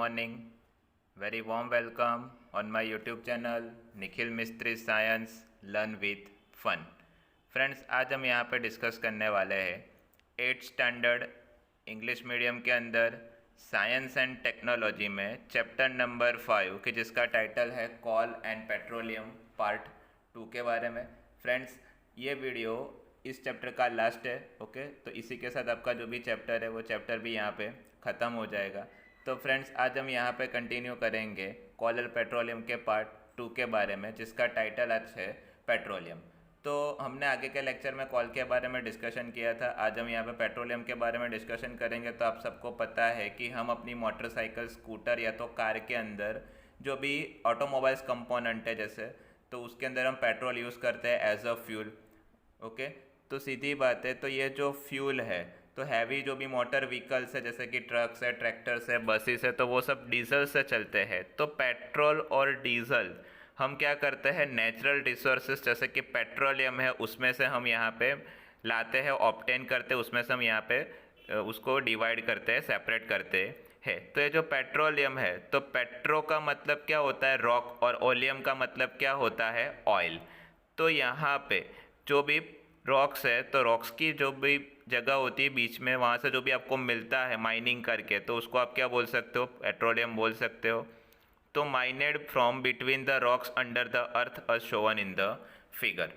morning. Very warm welcome on my YouTube channel Nikhil Mistry science learn with fun. Friends, आज हम यहाँ पे discuss करने वाले हैं 8th स्टैंडर्ड इंग्लिश मीडियम के अंदर साइंस एंड टेक्नोलॉजी में चैप्टर नंबर 5 कि जिसका टाइटल है कॉल एंड पेट्रोलियम पार्ट 2 के बारे में. फ्रेंड्स, ये वीडियो इस चैप्टर का लास्ट है. ओके, तो इसी के साथ आपका जो भी चैप्टर है वो चैप्टर भी यहाँ पे ख़त्म हो जाएगा. तो फ्रेंड्स, आज हम यहाँ पे कंटिन्यू करेंगे कॉल और पेट्रोलियम के पार्ट 2 के बारे में जिसका टाइटल आज है पेट्रोलियम. तो हमने आगे के लेक्चर में कॉल के बारे में डिस्कशन किया था. आज हम यहाँ पे पेट्रोलियम के बारे में डिस्कशन करेंगे. तो आप सबको पता है कि हम अपनी मोटरसाइकिल, स्कूटर या तो कार के अंदर जो भी ऑटोमोबाइल्स कंपोनेंट है जैसे, तो उसके अंदर हम पेट्रोल यूज़ करते हैं एज अ फ्यूल. ओके, तो सीधी बात है. तो ये जो फ्यूल है, तो हैवी जो भी मोटर व्हीकल्स है जैसे कि ट्रक्स है, ट्रैक्टर्स है, बसेस है, तो वो सब डीजल से चलते हैं. तो पेट्रोल और डीजल हम क्या करते हैं, नेचुरल रिसोर्सेज जैसे कि पेट्रोलियम है उसमें से हम यहाँ पे लाते हैं, ऑब्टेन करते हैं, उसमें से हम यहाँ पे उसको डिवाइड करते हैं, सेपरेट करते हैं. तो ये जो पेट्रोलियम है, तो पेट्रो का मतलब क्या होता है, रॉक, और ओलियम का मतलब क्या होता है, ऑयल. तो यहाँ पे जो भी रॉक्स है, तो रॉक्स की जो भी जगह होती है बीच में, वहाँ से जो भी आपको मिलता है माइनिंग करके, तो उसको आप क्या बोल सकते हो, पेट्रोलियम बोल सकते हो. तो mined from between the rocks under the earth as shown in the figure.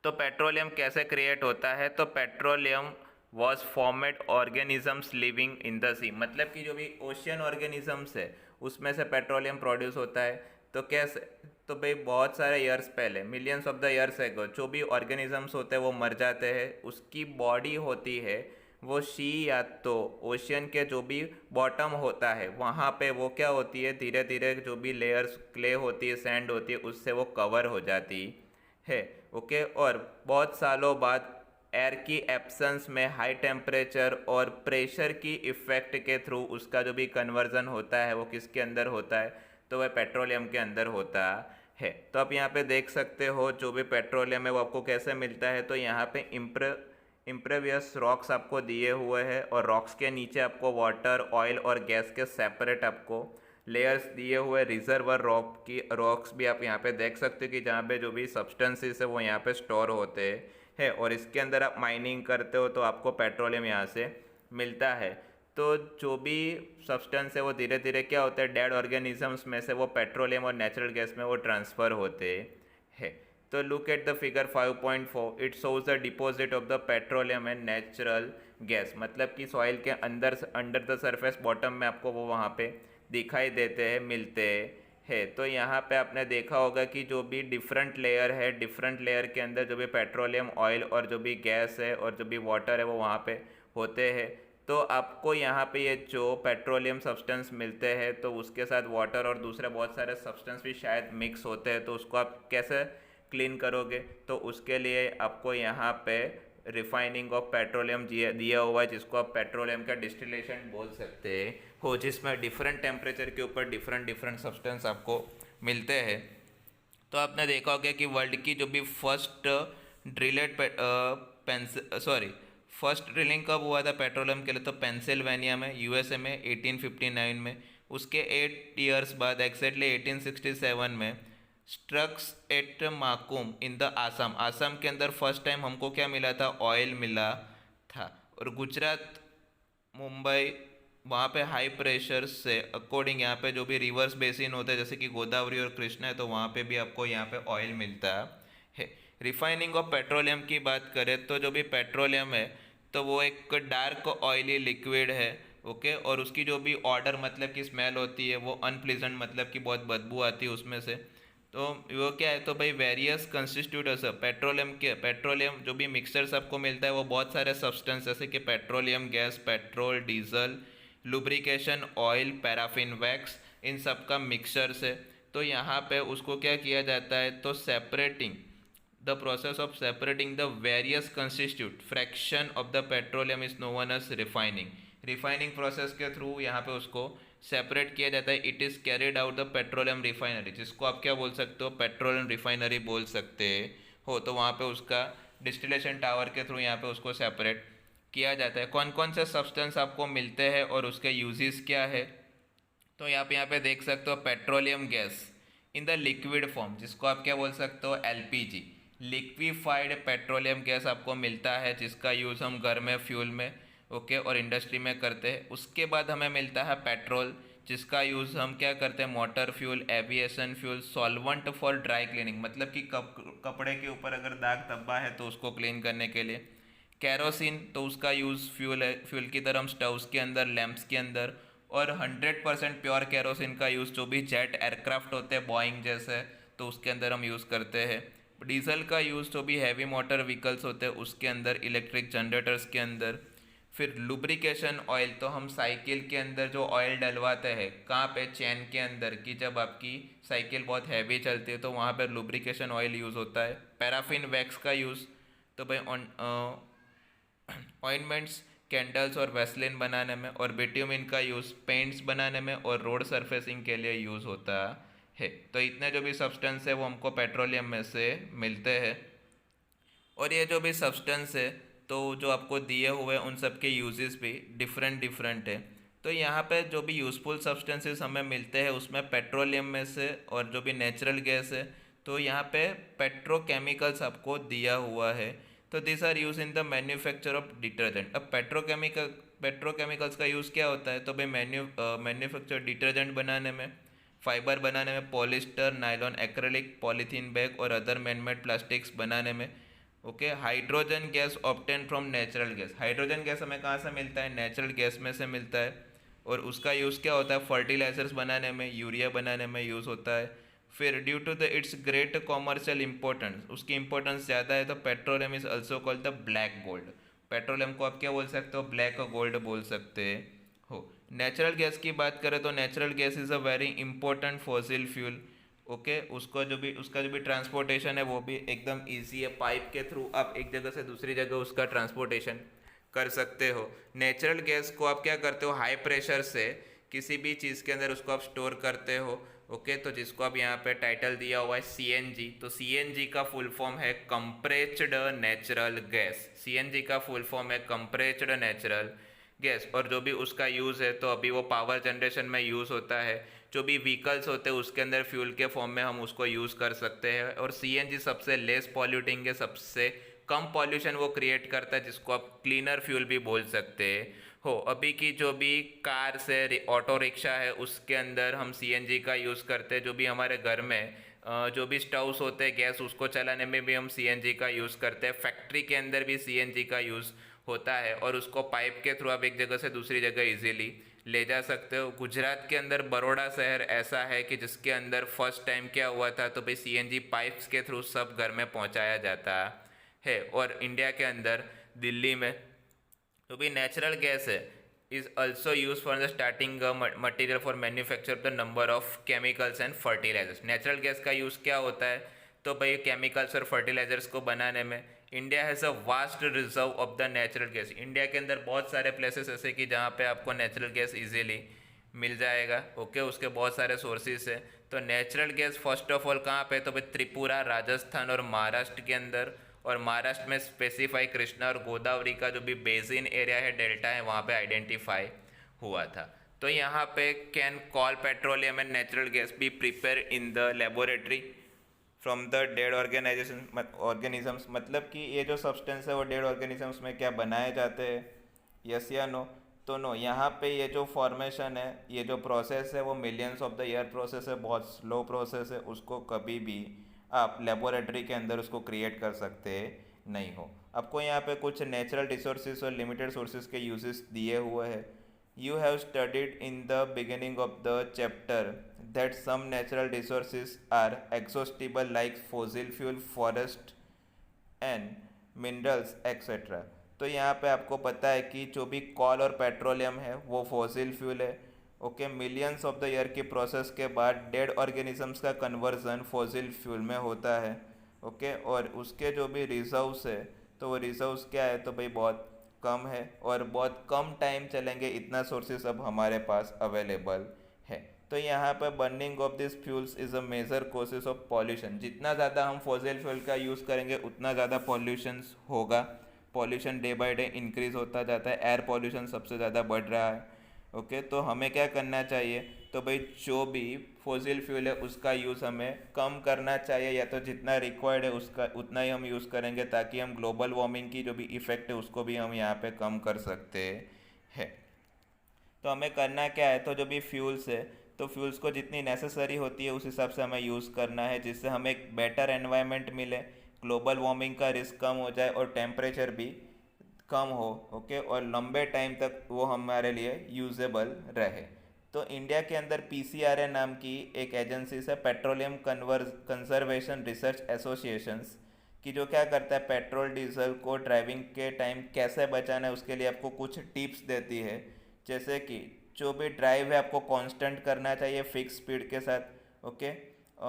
तो पेट्रोलियम कैसे क्रिएट होता है, तो petroleum was formed organisms living in the sea. मतलब कि जो भी ओशियन ऑर्गेनिजम्स है उसमें से पेट्रोलियम प्रोड्यूस होता है. तो कैसे, तो भाई बहुत सारे ईयर्स पहले, millions of the years ago, जो भी ऑर्गेनिजम्स होते हैं वो मर जाते हैं. उसकी बॉडी होती है वो सी या तो ओशियन के जो भी बॉटम होता है वहाँ पे वो क्या होती है, धीरे धीरे जो भी लेयर्स क्ले होती है, सैंड होती है, उससे वो कवर हो जाती है. ओके, और बहुत सालों बाद एयर की एब्सेंस में हाई टेम्परेचर और प्रेशर की इफ़ेक्ट के थ्रू उसका जो भी कन्वर्जन होता है वो किसके अंदर होता है, तो वह पेट्रोलियम के अंदर होता है. तो आप यहाँ पे देख सकते हो जो भी पेट्रोलियम है वो आपको कैसे मिलता है. तो यहाँ पे इम्प्रेवियस रॉक्स आपको दिए हुए हैं, और रॉक्स के नीचे आपको वाटर, ऑयल और गैस के सेपरेट आपको लेयर्स दिए हुए. रिजर्वर रॉक्स भी आप यहाँ पे देख सकते हो कि जहाँ पे जो भी सब्सटेंसेस है वो यहाँ पे स्टोर होते हैं, और इसके अंदर आप माइनिंग करते हो तो आपको पेट्रोलियम यहाँ से मिलता है. तो जो भी सब्सटेंस है वो धीरे धीरे क्या होता है, डेड ऑर्गेनिजम्स में से वो पेट्रोलियम और नेचुरल गैस में वो ट्रांसफ़र होते हैं. तो look at the figure 5.4. It shows the deposit of the petroleum and natural gas. मतलब कि सॉइल के अंदर अंडर द सरफेस बॉटम में आपको वो वहाँ पे दिखाई देते हैं, मिलते हैं. तो यहाँ पे आपने देखा होगा कि जो भी डिफरेंट लेयर है, डिफरेंट लेयर के अंदर जो भी पेट्रोलियम, ऑयल और जो भी गैस है और जो भी वाटर है वो वहाँ पे होते हैं. तो आपको यहाँ पे ये जो पेट्रोलियम सब्सटेंस मिलते हैं तो उसके साथ वाटर और दूसरे बहुत सारे सब्सटेंस भी शायद मिक्स होते हैं. तो उसको आप कैसे क्लीन करोगे, तो उसके लिए आपको यहाँ पे रिफाइनिंग ऑफ पेट्रोलियम दिया हुआ है, जिसको आप पेट्रोलियम का डिस्टिलेशन बोल सकते हो, जिसमें डिफरेंट टेम्परेचर के ऊपर डिफरेंट सब्सटेंस आपको मिलते हैं. तो आपने देखा होगा कि वर्ल्ड की जो भी फर्स्ट ड्रिलिंग कब हुआ था पेट्रोलियम के लिए, तो पेंसिल्वेनिया में, यूएसए में 1859 में. उसके 8 ईयर्स बाद एक्जैक्टली 1867 में struck at Makum in the Assam के अंदर फर्स्ट टाइम हमको क्या मिला था, ऑयल मिला था. और गुजरात, मुंबई, वहाँ पे हाई प्रेशर से अकॉर्डिंग यहाँ पे जो भी रिवर्स बेसिन होते हैं जैसे कि गोदावरी और कृष्णा है, तो वहाँ पे भी आपको यहाँ पे ऑयल मिलता है. रिफाइनिंग ऑफ पेट्रोलियम की बात करें तो जो भी पेट्रोलियम है तो वो एक डार्क ऑयली लिक्विड है. ओके, और उसकी जो भी ऑर्डर मतलब की स्मेल होती है वो अनप्लीजेंट, मतलब कि बहुत बदबू आती है उसमें से. तो वो क्या है, तो भाई वेरियस कंस्टिट्यूटर्स पेट्रोलियम जो भी मिक्सचर्स आपको मिलता है वो बहुत सारे सब्सटेंस जैसे कि petroleum gas, petrol, diesel, lubrication oil, paraffin wax, इन सब का मिक्सचर्स है. तो यहाँ पे उसको क्या किया जाता है, तो separating the process of separating the various constitute fraction of the petroleum is known as refining. Refining process के थ्रू यहाँ पे उसको सेपरेट किया जाता है. It is carried out the petroleum refinery, जिसको आप क्या बोल सकते हो, पेट्रोलियम रिफाइनरी बोल सकते हो. तो वहाँ पे उसका डिस्टिलेशन टावर के थ्रू यहाँ पे उसको सेपरेट किया जाता है. कौन कौन से सब्सटेंस आपको मिलते हैं और उसके यूजेस क्या है, तो आप यहाँ पे देख सकते हो petroleum gas in the liquid form, जिसको आप क्या बोल सकते हो, एलपीजी, लिक्विफाइड पेट्रोलियम गैस आपको मिलता है, जिसका यूज़ हम घर में फ्यूल में ओके और इंडस्ट्री में करते हैं। उसके बाद हमें मिलता है पेट्रोल, जिसका यूज़ हम क्या करते हैं, motor fuel, aviation fuel, solvent for dry cleaning, मतलब कि कपड़े के ऊपर अगर दाग धब्बा है तो उसको क्लीन करने के लिए। कैरोसिन, तो उसका यूज़ फ्यूल है, फ्यूल की तरह हम स्टव्स के अंदर, लैंप्स के अंदर। और 100% प्योर कैरोसिन का यूज़ जो भी जेट एयरक्राफ्ट होते हैं बोइंग जैसे, तो उसके अंदर हम यूज़ करते हैं। डीजल का यूज़ जो भी हैवी मोटर व्हीकल्स होते हैं उसके अंदर, इलेक्ट्रिक जनरेटर्स के अंदर। फिर लुब्रिकेशन ऑयल, तो हम साइकिल के अंदर जो ऑयल डलवाते हैं, कहाँ पे, चैन के अंदर, कि जब आपकी साइकिल बहुत हैवी चलती है तो वहाँ पर लुब्रिकेशन ऑयल यूज़ होता है। पैराफिन वैक्स का यूज़, तो भाई ऑइंटमेंट्स, कैंडल्स और वैसलिन बनाने में। और बिट्यूमिन का यूज़ पेंट्स बनाने में और रोड सरफेसिंग के लिए यूज़ होता है। तो इतने जो भी सब्सटेंस है वो हमको पेट्रोलियम में से मिलते हैं। और ये जो भी सब्सटेंस है तो जो आपको दिए हुए उन सब के यूजेस भी डिफरेंट डिफरेंट है। तो यहाँ पे जो भी यूज़फुल सब्सटेंसेस हमें मिलते हैं उसमें पेट्रोलियम में से, और जो भी नेचुरल गैस है तो यहाँ पे पेट्रोकेमिकल्स आपको दिया हुआ है। तो this are use in the manufacture of detergent. अब पेट्रोकेमिकल्स का यूज़ क्या होता है, तो भाई मैन्युफैक्चर डिटर्जेंट बनाने में, फाइबर बनाने में, polyester, nylon, acrylic, polythene bag और अदर मैनमेड प्लास्टिक्स बनाने में। Okay, hydrogen gas obtain from natural gas, hydrogen gas हमें कहाँ से मिलता है, नेचुरल गैस में से मिलता है। और उसका यूज़ क्या होता है, फर्टिलाइजर्स बनाने में, यूरिया बनाने में यूज़ होता है। फिर due to the its great commercial importance, उसकी इंपॉर्टेंस ज़्यादा है, तो petroleum is also called the black gold. Petroleum को आप क्या बोल सकते हो, ब्लैक गोल्ड बोल सकते हो। नेचुरल गैस की बात करें तो natural gas is a very important fossil fuel. Okay, उसका जो भी ट्रांसपोर्टेशन है वो भी एकदम इजी है, पाइप के थ्रू आप एक जगह से दूसरी जगह उसका ट्रांसपोर्टेशन कर सकते हो। नेचुरल गैस को आप क्या करते हो, हाई प्रेशर से किसी भी चीज़ के अंदर उसको आप स्टोर करते हो। ओके, तो जिसको आप यहाँ पे टाइटल दिया हुआ है सीएनजी, तो सीएनजी का फुल फॉर्म है कंप्रेस्ड नेचुरल गैस। सीएनजी का फुल फॉर्म है कंप्रेस्ड नेचुरल गैस। और जो भी उसका यूज़ है तो अभी वो पावर जनरेशन में यूज़ होता है, जो भी व्हीकल्स होते हैं उसके अंदर फ्यूल के फॉर्म में हम उसको यूज़ कर सकते हैं। और सीएनजी सबसे लेस पॉल्यूटिंग है, सबसे कम पॉल्यूशन वो क्रिएट करता है, जिसको आप क्लीनर फ्यूल भी बोल सकते हो। अभी की जो भी कार से ऑटो रिक्शा है उसके अंदर हम सीएनजी का यूज़ करते हैं। जो भी हमारे घर में जो भी स्टव्स होते हैं गैस, उसको चलाने में भी हम सीएनजी का यूज़ करते हैं। फैक्ट्री के अंदर भी सीएनजी का यूज़ होता है और उसको पाइप के थ्रू आप एक जगह से दूसरी जगह इजीली ले जा सकते हो। गुजरात के अंदर बड़ौदा शहर ऐसा है कि जिसके अंदर फर्स्ट टाइम क्या हुआ था, तो भाई सीएनजी पाइप्स के थ्रू सब घर में पहुंचाया जाता है। और इंडिया के अंदर दिल्ली में तो भी नेचुरल गैस है is also use for the starting material for manufacture the number of chemicals and fertilisers. Natural gas का यूज़ क्या होता है, तो भाई केमिकल्स और फर्टिलाइजर्स को बनाने में। India has a vast reserve of the natural gas. India के अंदर बहुत सारे प्लेसेस ऐसे कि जहाँ पे आपको नेचुरल गैस इजीली मिल जाएगा। ओके, उसके बहुत सारे सोर्सेज है। तो natural gas first of all कहाँ पे, तो भाई त्रिपुरा, राजस्थान और महाराष्ट्र के अंदर। और महाराष्ट्र में स्पेसिफाई कृष्णा और गोदावरी का जो भी बेसिन एरिया है, डेल्टा है, वहाँ पे आइडेंटिफाई हुआ था। तो यहाँ पे can call petroleum and natural gas be prepare in the laboratory from the dead organisms, मतलब कि ये जो सब्सटेंस है वो डेड ऑर्गेनिजम्स में क्या बनाए जाते हैं, यस या नो। तो नो, यहाँ पे ये जो फॉर्मेशन है, ये जो प्रोसेस है वो millions of the year process है, बहुत स्लो प्रोसेस है। उसको कभी भी आप लेबोरेटरी के अंदर उसको क्रिएट कर सकते नहीं हो। आपको यहाँ पे कुछ नेचुरल रिसोर्सेज और लिमिटेड सोर्सेज के यूजेस दिए हुए हैं। You have studied in the beginning of the chapter that some natural resources are exhaustible like fossil fuel, forest and minerals etc. तो यहाँ पे आपको पता है कि जो भी कॉल और पेट्रोलियम है वो फॉसिल फ्यूल है। Okay, millions of the year की प्रोसेस के बाद डेड ऑर्गेनिजम्स का कन्वर्जन फॉसिल फ्यूल में होता है। ओके, और उसके जो भी रिजर्व्स है तो वो रिजर्व्स क्या है, तो भाई बहुत कम है और बहुत कम टाइम चलेंगे, इतना सोर्सेस अब हमारे पास अवेलेबल है। तो यहाँ पर burning of this fuels is a major causes of pollution. जितना ज़्यादा हम फॉसिल फ्यूल का यूज़ करेंगे उतना ज़्यादा पॉल्यूशन होगा। Pollution day by day increase होता जाता है, एयर पॉल्यूशन सबसे ज़्यादा बढ़ रहा है। ओके, तो हमें क्या करना चाहिए तो भाई जो भी फॉसिल फ्यूल है उसका यूज़ हमें कम करना चाहिए, या तो जितना रिक्वायर्ड है उसका उतना ही हम यूज़ करेंगे, ताकि हम ग्लोबल वार्मिंग की जो भी इफ़ेक्ट है उसको भी हम यहाँ पे कम कर सकते हैं। तो हमें करना क्या है, तो जो भी फ्यूल्स है तो फ्यूल्स को जितनी नेसेसरी होती है उस हिसाब से हमें यूज़ करना है, जिससे हमें एक बेटर एनवायरनमेंट मिले, ग्लोबल वार्मिंग का रिस्क कम हो जाए और टेम्परेचर भी कम हो। ओके, और लंबे टाइम तक वो हमारे लिए यूजेबल रहे। तो इंडिया के अंदर पीसीआरए नाम की एक एजेंसी है, पेट्रोलियम कंजर्वेशन रिसर्च एसोसिएशंस की, जो क्या करता है पेट्रोल डीजल को ड्राइविंग के टाइम कैसे बचाना है उसके लिए आपको कुछ टिप्स देती है। जैसे कि जो भी ड्राइव है आपको कांस्टेंट करना चाहिए फिक्स स्पीड के साथ। Okay,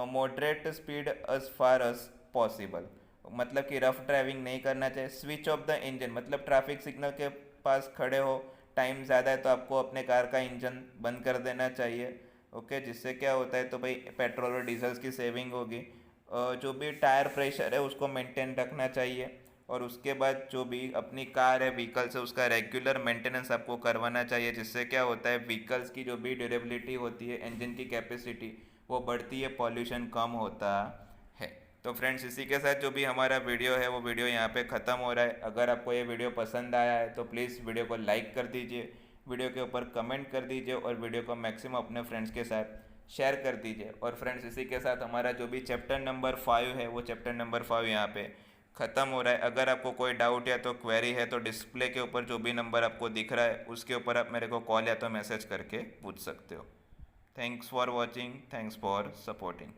moderate speed as far as possible, मतलब कि रफ ड्राइविंग नहीं करना चाहिए। स्विच ऑफ द इंजन, मतलब ट्रैफिक सिग्नल के पास खड़े हो, टाइम ज़्यादा है तो आपको अपने कार का इंजन बंद कर देना चाहिए। ओके, जिससे क्या होता है तो भाई पेट्रोल और डीजल्स की सेविंग होगी। जो भी टायर प्रेशर है उसको मेंटेन रखना चाहिए, और उसके बाद जो भी अपनी कार है व्हीकल्स है उसका रेगुलर मेंटेनेंस आपको करवाना चाहिए, जिससे क्या होता है व्हीकल्स की जो भी ड्यूरेबिलिटी होती है, इंजन की कैपेसिटी वो बढ़ती है, पॉल्यूशन कम होता है। तो फ्रेंड्स, इसी के साथ जो भी हमारा वीडियो है वो वीडियो यहाँ पे ख़त्म हो रहा है। अगर आपको ये वीडियो पसंद आया है तो प्लीज़ वीडियो को लाइक कर दीजिए, वीडियो के ऊपर कमेंट कर दीजिए, और वीडियो को मैक्सिमम अपने फ्रेंड्स के साथ शेयर कर दीजिए। और फ्रेंड्स, इसी के साथ हमारा जो भी चैप्टर नंबर 5 है वो चैप्टर नंबर 5 यहाँ पे ख़त्म हो रहा है। अगर आपको कोई डाउट या तो क्वेरी है तो डिस्प्ले के ऊपर जो भी नंबर आपको दिख रहा है उसके ऊपर आप मेरे को कॉल या तो मैसेज करके पूछ सकते हो। Thanks for watching, thanks for supporting.